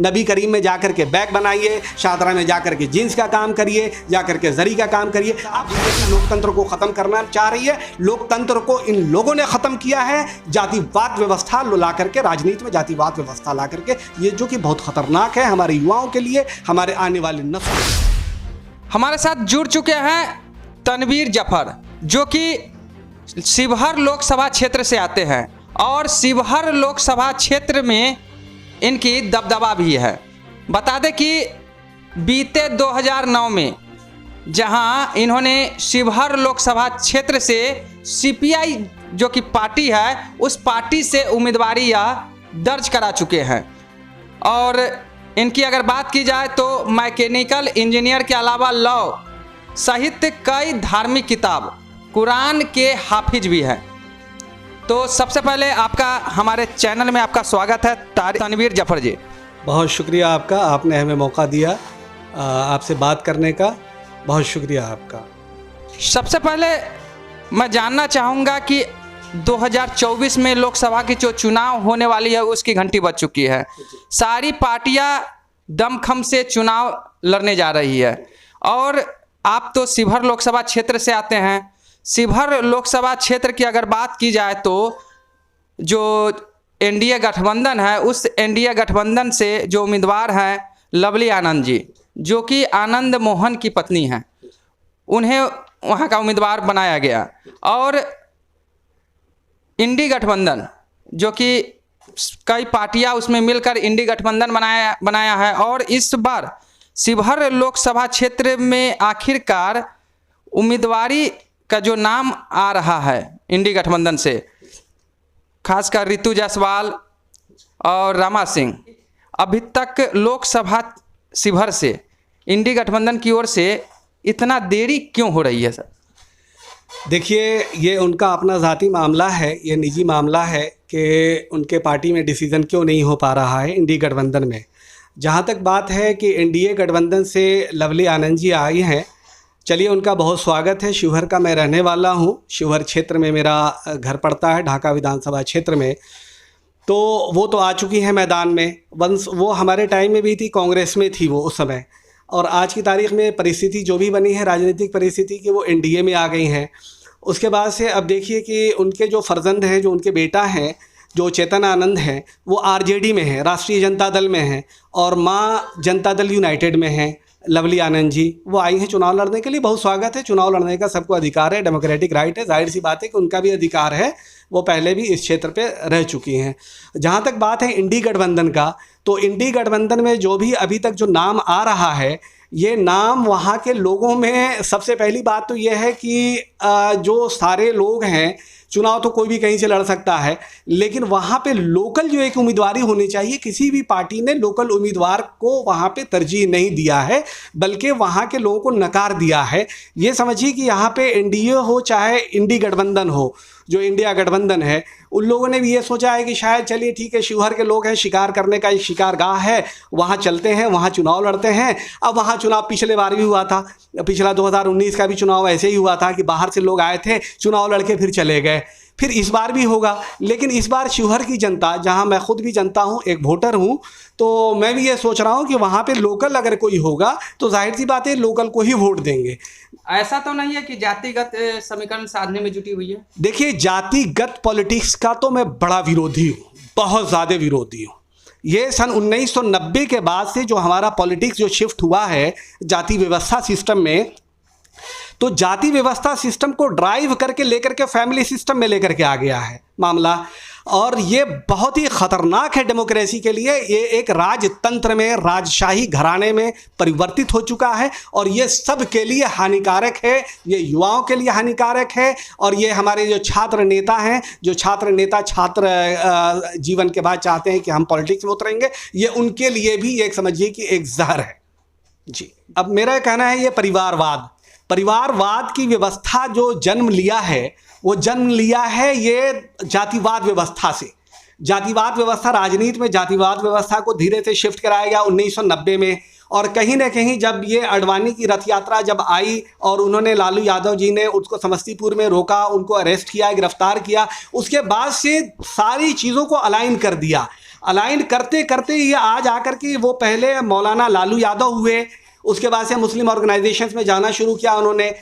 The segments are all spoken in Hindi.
नबी करीम में जाकर के बैग बनाइए, शाहदरा में जाकर के जीन्स का काम करिए, जाकर के जरी का काम करिए। आप लोकतंत्र को ख़त्म करना चाह रही है। लोकतंत्र को इन लोगों ने ख़त्म किया है, जातिवाद व्यवस्था ला करके, राजनीति में जातिवाद व्यवस्था ला करके, ये जो कि बहुत ख़तरनाक है हमारे युवाओं के लिए, हमारे आने वाले नस्ल। हमारे साथ जुड़ चुके हैं तनवीर जफर, जो कि शिवहर लोकसभा क्षेत्र से आते हैं और शिवहर लोकसभा क्षेत्र में इनकी दबदबा भी है। बता दें कि बीते 2009 में जहां इन्होंने शिवहर लोकसभा क्षेत्र से सीपीआई जो कि पार्टी है, उस पार्टी से उम्मीदवारी यह दर्ज करा चुके हैं। और इनकी अगर बात की जाए तो मैकेनिकल इंजीनियर के अलावा लॉ, साहित्य, कई धार्मिक किताब, कुरान के हाफिज भी हैं। तो सबसे पहले आपका हमारे चैनल में आपका स्वागत है तनवीर जफर जी। बहुत शुक्रिया आपका, आपने हमें मौका दिया आपसे बात करने का, बहुत शुक्रिया आपका। सबसे पहले मैं जानना चाहूँगा कि 2024 में लोकसभा की जो चुनाव होने वाली है उसकी घंटी बज चुकी है। सारी पार्टियां दमखम से चुनाव लड़ने जा रही है और आप तो शिवहर लोकसभा क्षेत्र से आते हैं। शिवहर लोकसभा क्षेत्र की अगर बात की जाए तो जो एनडीए गठबंधन है, उस एनडीए गठबंधन से जो उम्मीदवार हैं लवली आनंद जी, जो कि आनंद मोहन की पत्नी हैं, उन्हें वहां का उम्मीदवार बनाया गया। और इंडी गठबंधन जो कि कई पार्टियां उसमें मिलकर इंडी गठबंधन बनाया है और इस बार शिवहर लोकसभा क्षेत्र में आखिरकार उम्मीदवारी का जो नाम आ रहा है इंडी गठबंधन से, खासकर रितु जायसवाल और रमा सिंह, अभी तक लोकसभा शिवहर से इंडी गठबंधन की ओर से इतना देरी क्यों हो रही है सर? देखिए, ये उनका अपना ज़ाती मामला है, ये निजी मामला है कि उनके पार्टी में डिसीज़न क्यों नहीं हो पा रहा है इंडी गठबंधन में। जहाँ तक बात है कि एनडीए गठबंधन से लवली आनंद जी आई हैं, चलिए उनका बहुत स्वागत है। शिवहर का मैं रहने वाला हूँ, शिवहर क्षेत्र में मेरा घर पड़ता है, ढाका विधानसभा क्षेत्र में। तो वो तो आ चुकी हैं मैदान में। वंश वो हमारे टाइम में भी थी, कांग्रेस में थी वो उस समय, और आज की तारीख में परिस्थिति जो भी बनी है, राजनीतिक परिस्थिति की, वो एनडीए में आ गई हैं। उसके बाद से अब देखिए कि उनके जो फर्जंद हैं, जो उनके बेटा हैं, जो चेतन आनंद हैं, वो आरजेडी में हैं, राष्ट्रीय जनता दल में हैं, और माँ जनता दल यूनाइटेड में हैं लवली आनंद जी। वो आई हैं चुनाव लड़ने के लिए, बहुत स्वागत है। चुनाव लड़ने का सबको अधिकार है, डेमोक्रेटिक राइट है, जाहिर सी बात है कि उनका भी अधिकार है, वो पहले भी इस क्षेत्र पे रह चुकी हैं। जहाँ तक बात है इंडी गठबंधन का, तो इंडी गठबंधन में जो भी अभी तक जो नाम आ रहा है, ये नाम वहाँ के लोगों में, सबसे पहली बात तो ये है कि जो सारे लोग हैं, चुनाव तो कोई भी कहीं से लड़ सकता है, लेकिन वहाँ पे लोकल जो एक उम्मीदवारी होनी चाहिए, किसी भी पार्टी ने लोकल उम्मीदवार को वहाँ पे तरजीह नहीं दिया है, बल्कि वहाँ के लोगों को नकार दिया है। ये समझिए कि यहाँ पे एनडीए हो चाहे इंडी गठबंधन हो, जो इंडिया गठबंधन है, उन लोगों ने भी ये सोचा है कि शायद चलिए ठीक है, शिवहर के लोग हैं, शिकार करने का एक शिकारगाह है, वहाँ चलते हैं, वहाँ चुनाव लड़ते हैं। अब वहाँ चुनाव पिछले बार भी हुआ था, पिछला 2019 का भी चुनाव ऐसे ही हुआ था कि बाहर से लोग आए थे, चुनाव लड़के फिर चले गए। फिर इस बार भी होगा, लेकिन इस बार शिवहर की जनता, जहां मैं खुद भी जनता हूं, एक वोटर हूं, तो मैं भी ये सोच रहा हूं कि वहां पे लोकल अगर कोई होगा तो जाहिर सी बात है लोकल को ही वोट देंगे। ऐसा तो नहीं है कि जातिगत समीकरण साधने में जुटी हुई है? देखिए, जातिगत पॉलिटिक्स का तो मैं बड़ा विरोधी हूँ, बहुत ज़्यादा विरोधी हूँ। ये सन 1990 के बाद से जो हमारा पॉलिटिक्स जो शिफ्ट हुआ है जाति व्यवस्था सिस्टम में, तो जाति व्यवस्था सिस्टम को ड्राइव करके लेकर के फैमिली सिस्टम में लेकर के आ गया है मामला, और ये बहुत ही ख़तरनाक है डेमोक्रेसी के लिए। ये एक राजतंत्र में, राजशाही घराने में परिवर्तित हो चुका है, और ये सब के लिए हानिकारक है, ये युवाओं के लिए हानिकारक है, और ये हमारे जो छात्र नेता हैं, जो छात्र नेता छात्र जीवन के बाद चाहते हैं कि हम पॉलिटिक्स में उतरेंगे, ये उनके लिए भी एक समझिए कि एक जहर है जी। अब मेरा कहना है ये परिवारवाद की व्यवस्था जो जन्म लिया है, वो जन्म लिया है ये जातिवाद व्यवस्था से। जातिवाद व्यवस्था, राजनीति में जातिवाद व्यवस्था को धीरे से शिफ्ट कराया गया 1990 में, और कहीं ना कहीं जब ये अडवाणी की रथ यात्रा जब आई और उन्होंने, लालू यादव जी ने उसको समस्तीपुर में रोका, उनको अरेस्ट किया, गिरफ्तार किया, उसके बाद से सारी चीज़ों को अलाइन कर दिया। अलाइन करते करते ये आज आकर के वो पहले मौलाना लालू यादव हुए, उसके बाद से मुस्लिम ऑर्गेनाइजेशंस में जाना शुरू किया उन्होंने।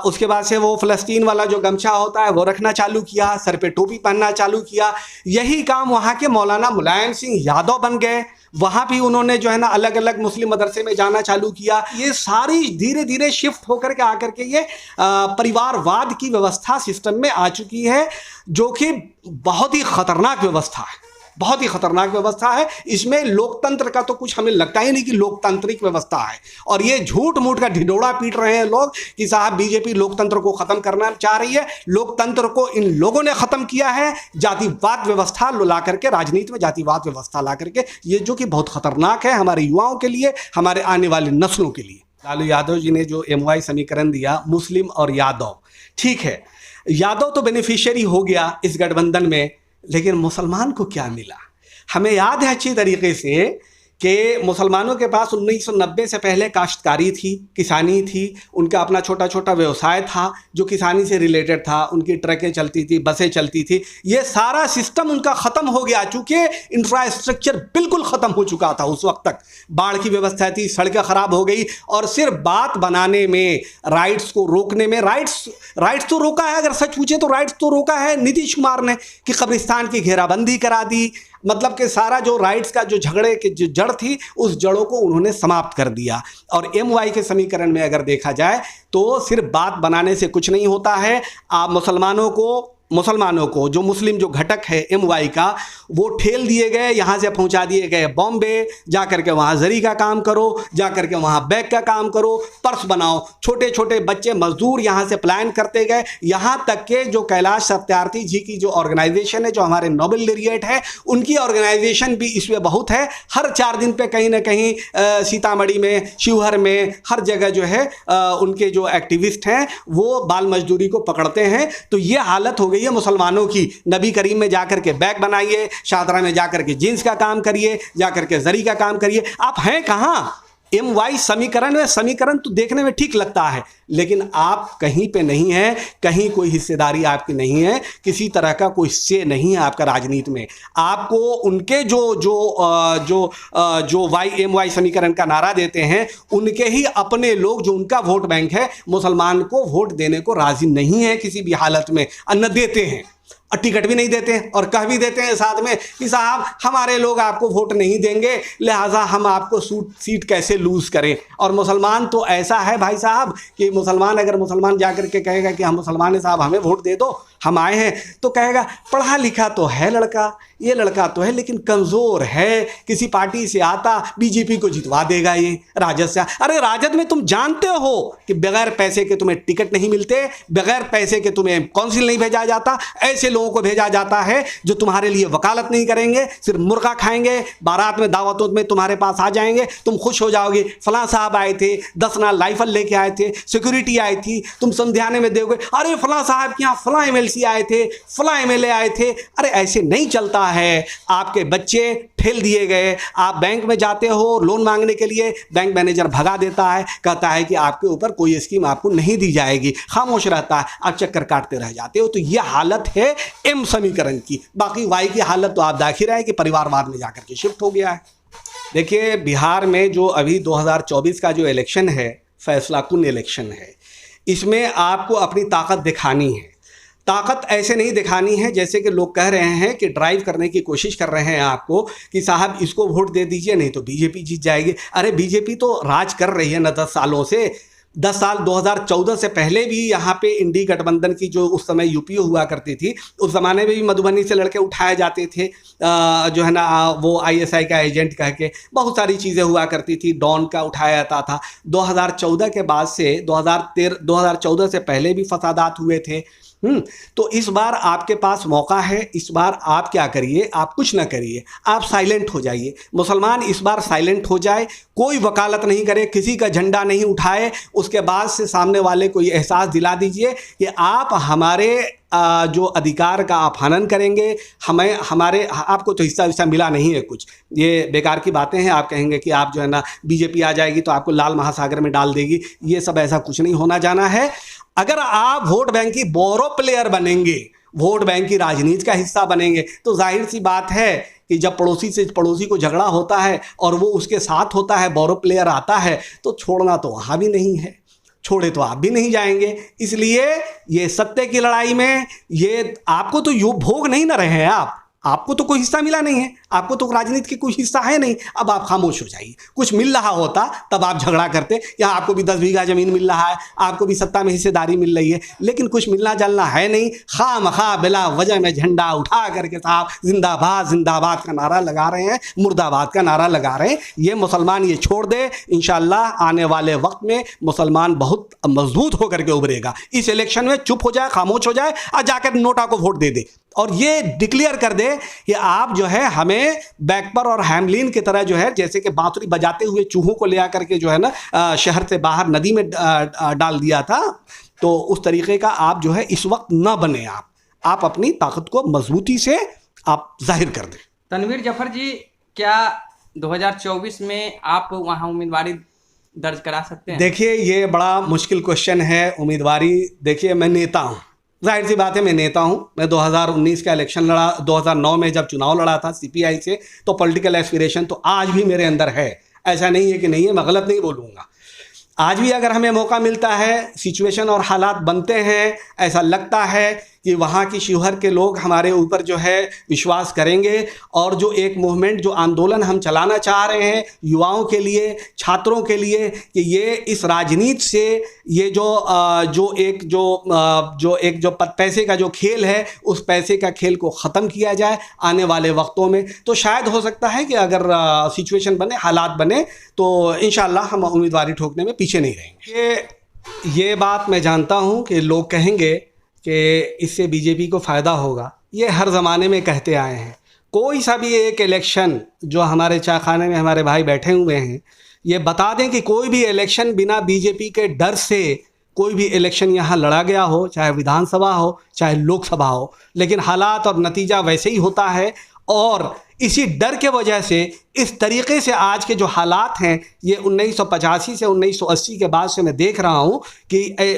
उसके बाद से वो फ़लस्तीन वाला जो गमछा होता है वो रखना चालू किया, सर पे टोपी पहनना चालू किया। यही काम वहाँ के मौलाना मुलायम सिंह यादव बन गए, वहाँ भी उन्होंने जो है ना अलग अलग मुस्लिम मदरसे में जाना चालू किया। ये सारी धीरे धीरे शिफ्ट होकर के आकर के ये परिवारवाद की व्यवस्था सिस्टम में आ चुकी है, जो कि बहुत ही ख़तरनाक व्यवस्था है, बहुत ही खतरनाक व्यवस्था है। इसमें लोकतंत्र का तो कुछ हमें लगता ही नहीं कि लोकतांत्रिक व्यवस्था है। और ये झूठ मूठ का ढिढोरा पीट रहे हैं लोग कि साहब बीजेपी लोकतंत्र को ख़त्म करना चाह रही है। लोकतंत्र को इन लोगों ने ख़त्म किया है, जातिवाद व्यवस्था ला करके, राजनीति में जातिवाद व्यवस्था ला करके, ये जो कि बहुत ख़तरनाक है हमारे युवाओं के लिए, हमारे आने वाली नस्लों के लिए। लालू यादव जी ने जो MY समीकरण दिया, मुस्लिम और यादव, ठीक है, यादव तो बेनिफिशियरी हो गया इस गठबंधन में, लेकिन मुसलमान को क्या मिला? हमें याद है अच्छी तरीके से कि मुसलमानों के पास 1990 से पहले काश्तकारी थी, किसानी थी, उनका अपना छोटा छोटा व्यवसाय था जो किसानी से रिलेटेड था, उनकी ट्रकें चलती थी, बसें चलती थी। ये सारा सिस्टम उनका ख़त्म हो गया, चूँकि इंफ्रास्ट्रक्चर बिल्कुल ख़त्म हो चुका था उस वक्त तक। बाढ़ की व्यवस्था थी, सड़कें ख़राब हो गई, और सिर्फ बात बनाने में, राइट्स को रोकने में, राइट्स तो रोका है, अगर सच पूछे तो राइट्स तो रोका है नीतीश कुमार ने कि कब्रिस्तान की घेराबंदी करा दी। मतलब कि सारा जो राइट्स का जो झगड़े की जो जड़ थी, उस जड़ों को उन्होंने समाप्त कर दिया। और MY के समीकरण में अगर देखा जाए तो सिर्फ बात बनाने से कुछ नहीं होता है। आप मुसलमानों को जो मुस्लिम जो घटक है MY का, वो ठेल दिए गए, यहाँ से पहुँचा दिए गए बॉम्बे, जा कर के वहाँ जरी का काम करो, जा कर के वहाँ बैग का काम करो, पर्स बनाओ। छोटे छोटे बच्चे मजदूर यहाँ से पलायन करते गए, यहाँ तक के जो कैलाश सत्यार्थी जी की जो ऑर्गेनाइजेशन है, जो हमारे नोबेल लॉरेट है, उनकी ऑर्गेनाइजेशन भी इसमें बहुत है। हर 4 दिन पे कहीं ना कहीं सीतामढ़ी में, शिवहर में, हर जगह जो है उनके जो एक्टिविस्ट हैं वो बाल मजदूरी को पकड़ते हैं। तो ये हालत हो गई है मुसलमानों की। नबी करीम में जाकर के बैग बनाइए, शादरा में जाकर के जींस का काम करिए, जाकर के जरी का काम करिए। आप हैं कहाँ? MY समीकरण तो देखने में ठीक लगता है, लेकिन आप कहीं पे नहीं हैं, कहीं कोई हिस्सेदारी आपकी नहीं है, किसी तरह का कोई से नहीं है आपका राजनीति में। आपको उनके जो MY समीकरण का नारा देते हैं, उनके ही अपने लोग, जो उनका वोट बैंक है, मुसलमान को वोट देने को राजी नहीं है किसी भी हालत में, न देते हैं, और टिकट भी नहीं देते हैं, और कह भी देते हैं साथ में कि साहब हमारे लोग आपको वोट नहीं देंगे, लिहाजा हम आपको सीट कैसे लूज़ करें। और मुसलमान तो ऐसा है भाई साहब कि अगर मुसलमान जाकर के कहेगा कि हम मुसलमान हैं साहब, हमें वोट दे दो, हम आए हैं, तो कहेगा पढ़ा लिखा तो है लड़का, ये लड़का तो है, लेकिन कमज़ोर है, किसी पार्टी से आता, बीजेपी को जितवा देगा ये, राजद से। अरे राजद में तुम जानते हो कि बगैर पैसे के तुम्हें टिकट नहीं मिलते, बगैर पैसे के तुम्हें काउंसिल नहीं भेजा जाता, ऐसे लोगों को भेजा जाता है जो तुम्हारे लिए वकालत नहीं करेंगे, सिर्फ मुर्गा खाएंगे, बारात में, दावतों में तुम्हारे पास आ जाएंगे, तुम खुश हो जाओगे, फलां साहब आए थे, 10 नाल राइफल लेके आए थे, सिक्योरिटी आई थी, तुम समझाने में दोगे, अरे फलां साहब के यहाँ फलां MLC आए थे, फलां MLA आए थे। अरे ऐसे नहीं चलता है। आपके बच्चे ठेल दिए गए, आप बैंक में जाते हो लोन मांगने के लिए, बैंक मैनेजर भगा देता है, कहता है कि आपके ऊपर कोई स्कीम आपको नहीं दी जाएगी, खामोश रहता है, आप चक्कर काटते रह जाते हो। तो ये हालत है M समीकरण की। बाकी Y की हालत तो आप देख ही रहे हैं कि परिवारवाद में जाकर के शिफ्ट हो गया है। देखिए, बिहार में जो अभी 2024 का जो इलेक्शन है, फैसलाकुन इलेक्शन है, इसमें आपको अपनी ताकत दिखानी है। ताकत ऐसे नहीं दिखानी है जैसे कि लोग कह रहे हैं कि ड्राइव करने की कोशिश कर रहे हैं आपको कि साहब इसको वोट दे दीजिए, नहीं तो बीजेपी जीत जाएगी। अरे बीजेपी तो राज कर रही है न 10 सालों से। 10 साल 2014 से पहले भी यहाँ पे इंडी गठबंधन की जो उस समय यूपीओ हुआ करती थी, उस ज़माने में भी मधुबनी से लड़के उठाए जाते थे, जो है ना वो ISI का एजेंट कह के बहुत सारी चीज़ें हुआ करती थी, डॉन का उठाया जाता था। 2014 के बाद से 2014 से पहले भी फसादात हुए थे। तो इस बार आपके पास मौका है। इस बार आप क्या करिए, आप कुछ ना करिए, आप साइलेंट हो जाइए। मुसलमान इस बार साइलेंट हो जाए, कोई वकालत नहीं करे, किसी का झंडा नहीं उठाए। उसके बाद से सामने वाले को ये एहसास दिला दीजिए कि आप हमारे जो अधिकार का आप हनन करेंगे, आपको तो हिस्सा मिला नहीं है कुछ, ये बेकार की बातें हैं। आप कहेंगे कि आप जो है ना बीजेपी आ जाएगी तो आपको लाल महासागर में डाल देगी, ये सब ऐसा कुछ नहीं होना जाना है। अगर आप वोट बैंक की बोरो प्लेयर बनेंगे, वोट बैंक की राजनीति का हिस्सा बनेंगे, तो जाहिर सी बात है कि जब पड़ोसी से पड़ोसी को झगड़ा होता है और वो उसके साथ होता है, बोरो प्लेयर आता है, तो छोड़ना तो वहाँ भी नहीं है, छोड़े तो आप भी नहीं जाएंगे। इसलिए ये सत्य की लड़ाई में ये आपको तो यो भोग नहीं ना रहे हैं, आपको तो कोई हिस्सा मिला नहीं है, आपको तो राजनीति की कोई हिस्सा है नहीं। अब आप खामोश हो जाइए। कुछ मिल रहा होता तब आप झगड़ा करते, या आपको भी 10 बीघा ज़मीन मिल रहा है, आपको भी सत्ता में हिस्सेदारी मिल रही है, लेकिन कुछ मिलना जलना है नहीं। खामखा बिला वजह में झंडा उठा करके साहब जिंदाबाद जिंदाबाद का नारा लगा रहे हैं, मुर्दाबाद का नारा लगा रहे हैं। ये मुसलमान ये छोड़ दे, इंशाअल्लाह आने वाले वक्त में मुसलमान बहुत मजबूत होकर के उभरेगा। इस इलेक्शन में चुप हो जाए, खामोश हो जाए और जाकर नोटा को वोट दे दे और ये डिक्लेयर कर दे कि आप जो है हमें बैकपर और हैमलिन की तरह जो है, जैसे कि बांसुरी बजाते हुए चूहों को ले आकर के जो है ना शहर से बाहर नदी में डाल दिया था, तो उस तरीके का आप जो है इस वक्त ना बने। आप अपनी ताकत को मजबूती से आप जाहिर कर दें। तनवीर जफर जी, क्या 2024 में आप वहाँ उम्मीदवारी दर्ज करा सकते हैं? देखिए, ये बड़ा मुश्किल क्वेश्चन है। उम्मीदवारी, देखिए मैं नेता हूँ, जाहिर सी बात है मैं नेता हूं। मैं 2019 का इलेक्शन लड़ा, 2009 में जब चुनाव लड़ा था सीपीआई से, तो पॉलिटिकल एस्पिरेशन तो आज भी मेरे अंदर है, ऐसा नहीं है कि नहीं है, मैं गलत नहीं बोलूँगा। आज भी अगर हमें मौका मिलता है, सिचुएशन और हालात बनते हैं, ऐसा लगता है कि वहाँ की शिवहर के लोग हमारे ऊपर जो है विश्वास करेंगे और जो एक मूवमेंट, जो आंदोलन हम चलाना चाह रहे हैं युवाओं के लिए, छात्रों के लिए, कि ये इस राजनीति से ये जो पैसे का जो खेल है, उस पैसे का खेल को ख़त्म किया जाए आने वाले वक्तों में, तो शायद हो सकता है कि अगर सिचुएशन बने, हालात बने, तो इंशाअल्लाह हम उम्मीदवारी ठोकने में पीछे नहीं रहेंगे। ये बात मैं जानता हूँ कि लोग कहेंगे कि इससे बीजेपी को फ़ायदा होगा। ये हर ज़माने में कहते आए हैं। कोई सा भी एक इलेक्शन, जो हमारे चायखाने में हमारे भाई बैठे हुए हैं, ये बता दें कि कोई भी इलेक्शन बिना बीजेपी के डर से कोई भी इलेक्शन यहाँ लड़ा गया हो, चाहे विधानसभा हो चाहे लोकसभा हो, लेकिन हालात और नतीजा वैसे ही होता है। और इसी डर के वजह से, इस तरीके से आज के जो हालात हैं, ये 1985 से 1980 के बाद से मैं देख रहा हूँ कि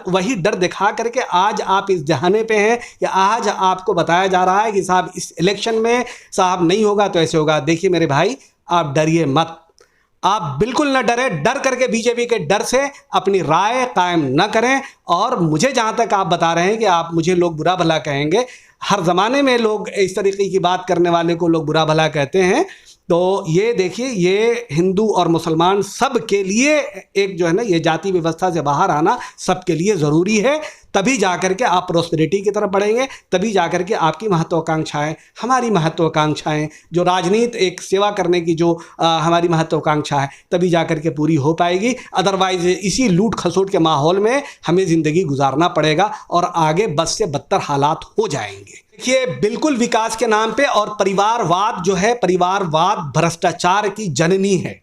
वही डर दिखा करके आज आप इस जहाने पे हैं कि आज आपको बताया जा रहा है कि साहब इस इलेक्शन में साहब नहीं होगा तो ऐसे होगा। देखिए मेरे भाई, आप डरिए मत, आप बिल्कुल न डरें। डर करके बीजेपी के डर से अपनी राय कायम न करें। और मुझे जहाँ तक आप बता रहे हैं कि आप मुझे लोग बुरा भला कहेंगे, हर ज़माने में लोग इस तरीके की बात करने वाले को लोग बुरा भला कहते हैं, तो ये देखिए, ये हिंदू और मुसलमान सब के लिए एक जो है ना, ये जाति व्यवस्था से बाहर आना सबके लिए ज़रूरी है। तभी जाकर के आप प्रोस्पेरिटी की तरफ बढ़ेंगे, तभी जाकर के आपकी महत्वाकांक्षाएं, हमारी महत्वाकांक्षाएं, जो राजनीति एक सेवा करने की जो हमारी महत्वाकांक्षा है, तभी जाकर के पूरी हो पाएगी। अदरवाइज इसी लूट खसोट के माहौल में हमें ज़िंदगी गुजारना पड़ेगा और आगे बद से बदतर हालात हो जाएंगे। देखिए, बिल्कुल विकास के नाम पे, और परिवारवाद जो है, परिवारवाद भ्रष्टाचार की जननी है,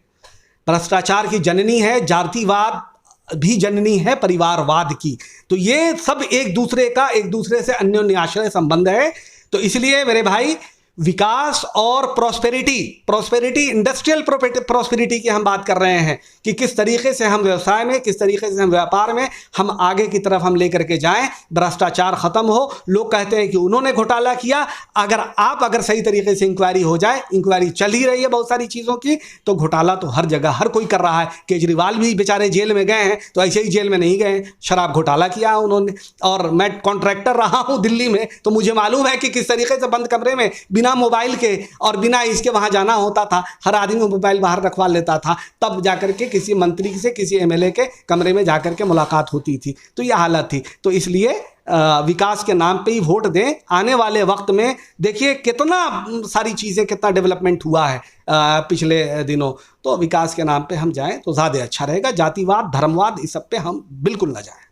भ्रष्टाचार की जननी है, जातिवाद भी जननी है परिवारवाद की। तो ये सब एक दूसरे से अन्योन्याश्रय संबंध है। तो इसलिए मेरे भाई, विकास और प्रॉस्पेरिटी इंडस्ट्रियल प्रॉस्पेरिटी की हम बात कर रहे हैं कि किस तरीके से हम व्यवसाय में, किस तरीके से हम व्यापार में हम आगे की तरफ हम लेकर के जाएं, भ्रष्टाचार ख़त्म हो। लोग कहते हैं कि उन्होंने घोटाला किया, अगर सही तरीके से इंक्वायरी हो जाए, इंक्वायरी चल ही रही है बहुत सारी चीज़ों की, तो घोटाला तो हर जगह हर कोई कर रहा है। केजरीवाल भी बेचारे जेल में गए हैं, तो ऐसे ही जेल में नहीं गए, शराब घोटाला किया उन्होंने। और मैं कॉन्ट्रैक्टर रहा हूँ दिल्ली में, तो मुझे मालूम है कि किस तरीके से बंद कमरे में बिना मोबाइल के और बिना इसके वहां जाना होता था। हर आदमी मोबाइल बाहर रखवा लेता था, तब जाकर के किसी मंत्री से, किसी एमएलए के कमरे में जाकर के मुलाकात होती थी। तो ये हालत थी। तो इसलिए विकास के नाम पे ही वोट दें। आने वाले वक्त में देखिए कितना सारी चीज़ें, कितना डेवलपमेंट हुआ है पिछले दिनों। तो विकास के नाम पे हम जाएं तो ज़्यादा अच्छा रहेगा। जातिवाद, धर्मवाद, इस सब पे हम बिल्कुल ना जाएं।